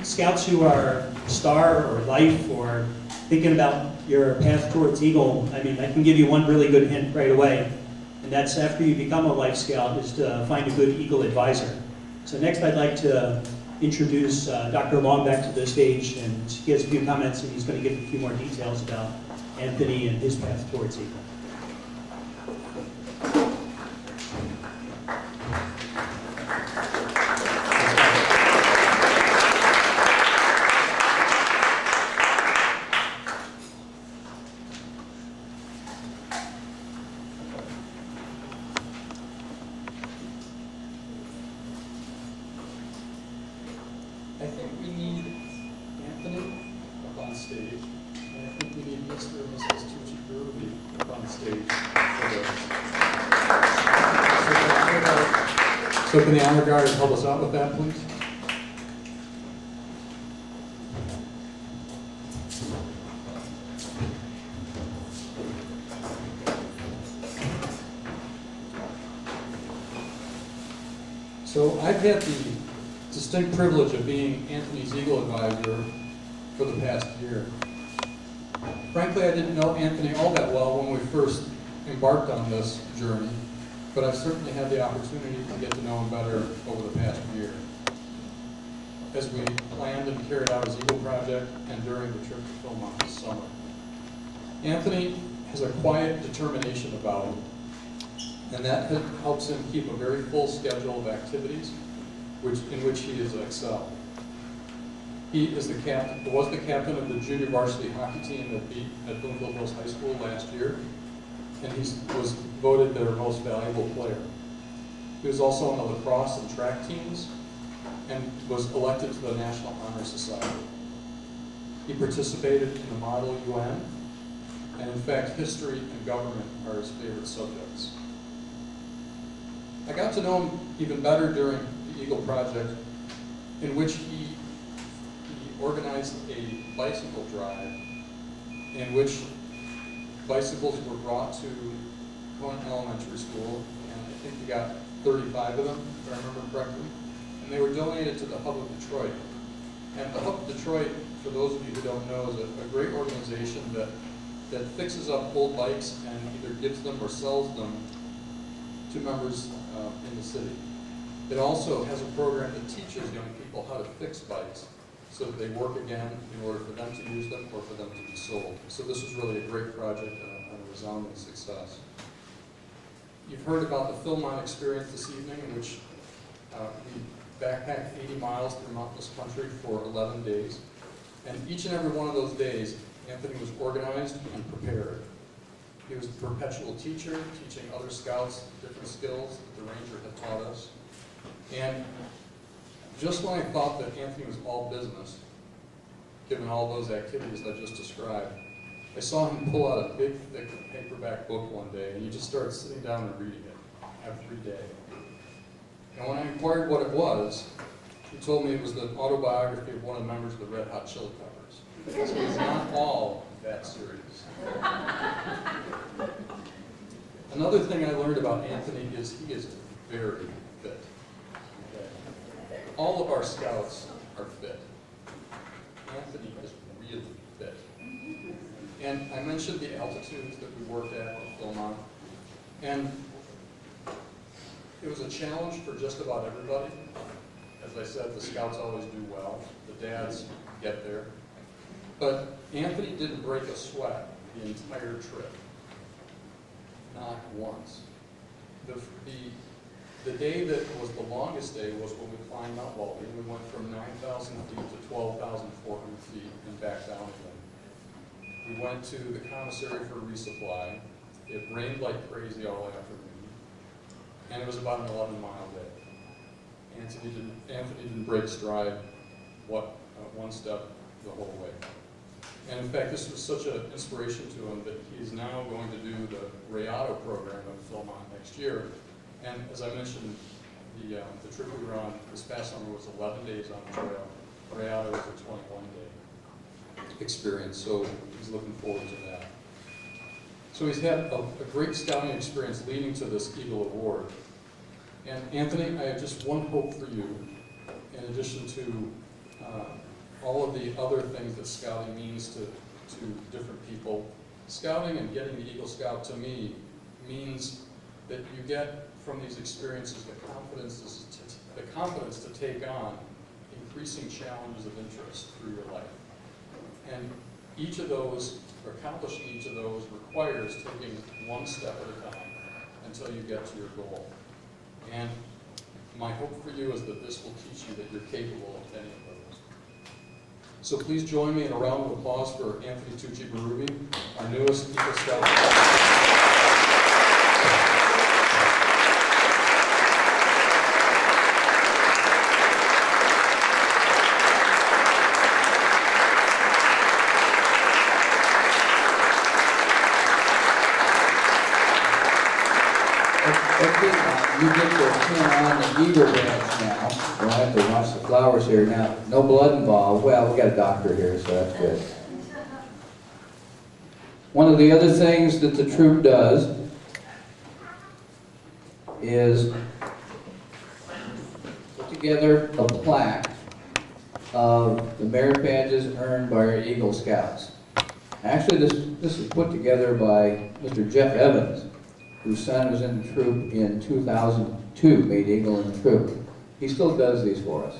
scouts who are star or life or thinking about your path towards Eagle, I mean, I can give you one really good hint right away, and that's after you become a Life Scout is to find a good Eagle advisor. So next I'd like to introduce Dr. Long back to the stage, and he has a few comments and he's going to give a few more details about Anthony and his path towards Eagle. I think we need Anthony up on stage, and I think we need Mr. and Mrs. Tucci up on stage for this. So can the honor guard help us out with that, please? So I've had the distinct privilege of being Anthony's Eagle Advisor for the past year. Frankly, I didn't know Anthony all that well when we first embarked on this journey, but I've certainly had the opportunity to get to know him better over the past year as we planned and carried out his Eagle Project and during the trip to Philmont this summer. Anthony has a quiet determination about him, and that helps him keep a very full schedule of activities in which he is excelled. He is was the captain of the junior varsity hockey team that beat at Bloomfield Hills High School last year, and he was voted their most valuable player. He was also on the lacrosse and track teams, and was elected to the National Honor Society. He participated in the Model UN, and in fact, history and government are his favorite subjects. I got to know him even better during the Eagle Project, in which he organized a bicycle drive in which bicycles were brought to Conant Elementary School, and I think he got 35 of them, if I remember correctly, and they were donated to the Hub of Detroit. And the Hub of Detroit, for those of you who don't know, is a great organization that fixes up old bikes and either gives them or sells them to members in the city. It also has a program that teaches young people how to fix bikes so that they work again in order for them to use them or for them to be sold. So this is really a great project and a resounding success. You've heard about the Philmont experience this evening, in which we backpacked 80 miles through mountainous country for 11 days. And each and every one of those days, Anthony was organized and prepared. He was the perpetual teacher, teaching other scouts different skills that the ranger had taught us. And just when I thought that Anthony was all business, given all those activities I just described, I saw him pull out a big, thick paperback book one day, and he just started sitting down and reading it every day. And when I inquired what it was, he told me it was the autobiography of one of the members of the Red Hot Chili Peppers. So it's not all that serious. Another thing I learned about Anthony is he is very fit. Okay. All of our scouts are fit. Anthony is really fit. And I mentioned the altitudes that we worked at Philmont, and it was a challenge for just about everybody. As I said, the scouts always do well. The dads get there. But Anthony didn't break a sweat the entire trip. Not once. The day that was the longest day was when we climbed Mount Walby. We went from 9,000 feet to 12,400 feet and back down again. We went to the commissary for resupply. It rained like crazy all afternoon, and it was about an 11-mile day. Anthony didn't break stride one step the whole way. And in fact, this was such an inspiration to him that he's now going to do the Rayado program at Philmont next year. And as I mentioned, the trip we were on this past summer was 11 days on the trail. Rayado was a 21-day experience, so he's looking forward to that. So he's had a great scouting experience leading to this Eagle Award. And Anthony, I have just one hope for you, in addition to all of the other things that scouting means to different people. Scouting and getting the Eagle Scout, to me, means that you get from these experiences the confidence to take on increasing challenges of interest through your life. And each of those, or accomplishing each of those, requires taking one step at a time until you get to your goal. And my hope for you is that this will teach you that you're capable of any of those. So please join me in a round of applause for Anthony Tucci Berube, our newest Eagle Scout. Okay, now, you get your pin on the Eagle badge now. We'll have to watch the flowers here. Now, no blood involved. Well, we got a doctor here, so that's good. One of the other things that the troop does is put together a plaque of the merit badges earned by our Eagle Scouts. Actually, this is put together by Mr. Jeff Evans, whose son was in the troop in 2002, made Eagle in the troop. He still does these for us.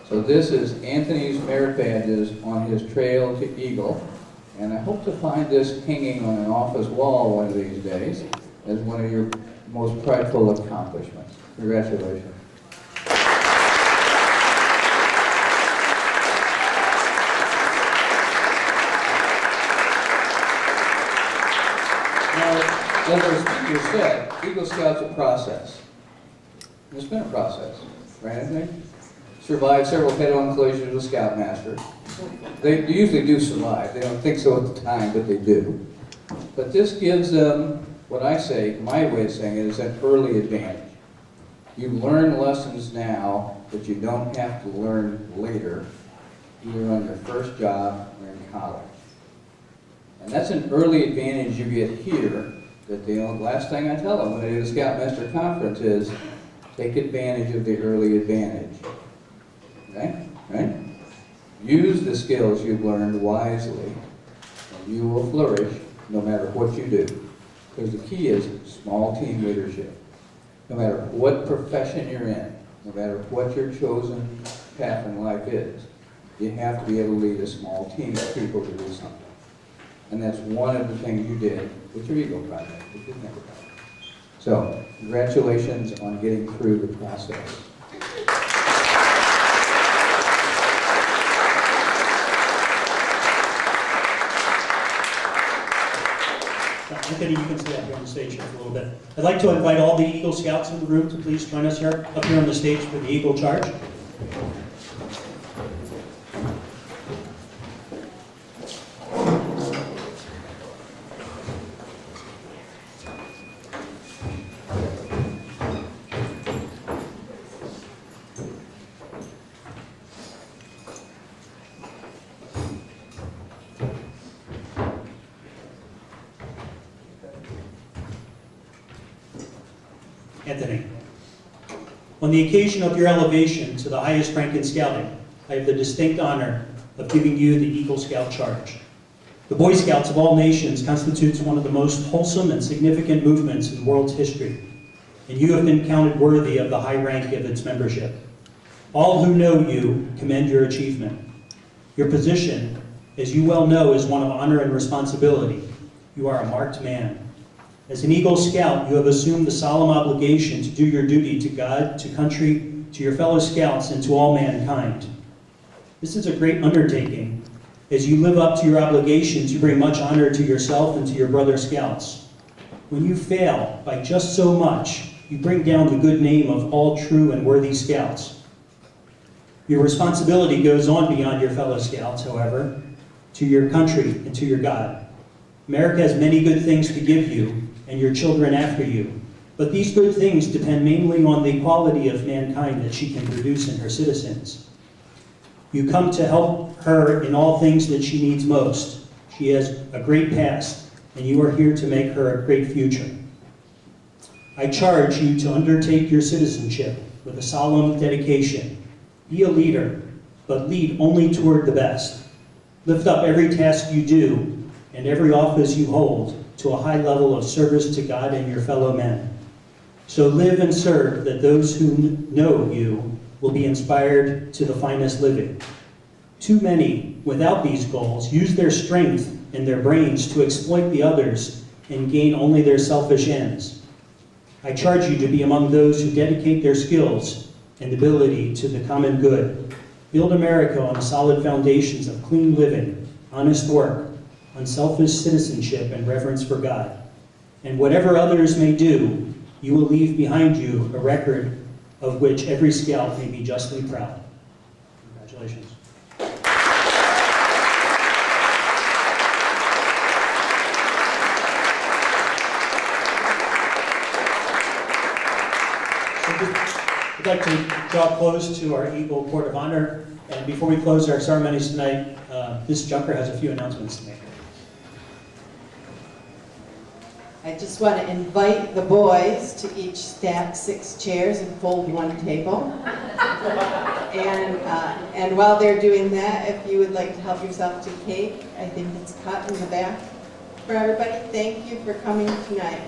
So this is Anthony's merit badges on his trail to Eagle, and I hope to find this hanging on an office wall one of these days as one of your most prideful accomplishments. Congratulations. As our speaker said, Eagle Scout's a process. It's been a process, right, Anthony? Survived several head-on collisions with Scoutmaster. They usually do survive. They don't think so at the time, but they do. But this gives them, what I say, my way of saying it, is an early advantage. You learn lessons now that you don't have to learn later, either on your first job or in college. And that's an early advantage you get here. That the last thing I tell them when they do the Scoutmaster Conference is, take advantage of the early advantage. Okay? Right? Use the skills you've learned wisely, and you will flourish no matter what you do. Because the key is small team leadership. No matter what profession you're in, no matter what your chosen path in life is, you have to be able to lead a small team of people to do something. And that's one of the things you did with your Eagle Project, which is never done. So, congratulations on getting through the process. Anthony, you can stay up here on the stage here for a little bit. I'd like to invite all the Eagle Scouts in the room to please join us here, up here on the stage for the Eagle Charge. Anthony, on the occasion of your elevation to the highest rank in scouting, I have the distinct honor of giving you the Eagle Scout Charge. The Boy Scouts of all nations constitutes one of the most wholesome and significant movements in the world's history, and you have been counted worthy of the high rank of its membership. All who know you commend your achievement. Your position, as you well know, is one of honor and responsibility. You are a marked man. As an Eagle Scout, you have assumed the solemn obligation to do your duty to God, to country, to your fellow Scouts, and to all mankind. This is a great undertaking. As you live up to your obligations, you bring much honor to yourself and to your brother Scouts. When you fail by just so much, you bring down the good name of all true and worthy Scouts. Your responsibility goes on beyond your fellow Scouts, however, to your country and to your God. America has many good things to give you, and your children after you. But these good things depend mainly on the quality of mankind that she can produce in her citizens. You come to help her in all things that she needs most. She has a great past, and you are here to make her a great future. I charge you to undertake your citizenship with a solemn dedication. Be a leader, but lead only toward the best. Lift up every task you do and every office you hold to a high level of service to God and your fellow men. So live and serve that those who know you will be inspired to the finest living. Too many, without these goals, use their strength and their brains to exploit the others and gain only their selfish ends. I charge you to be among those who dedicate their skills and ability to the common good. Build America on solid foundations of clean living, honest work, unselfish citizenship, and reverence for God. And whatever others may do, you will leave behind you a record of which every Scout may be justly proud. Congratulations. I'd like to draw close to our Eagle Court of Honor. And before we close our ceremonies tonight, Ms. Junker has a few announcements to make. I just want to invite the boys to each stack 6 chairs and fold 1 table. And while they're doing that, if you would like to help yourself to cake, I think it's cut in the back for everybody. Thank you for coming tonight.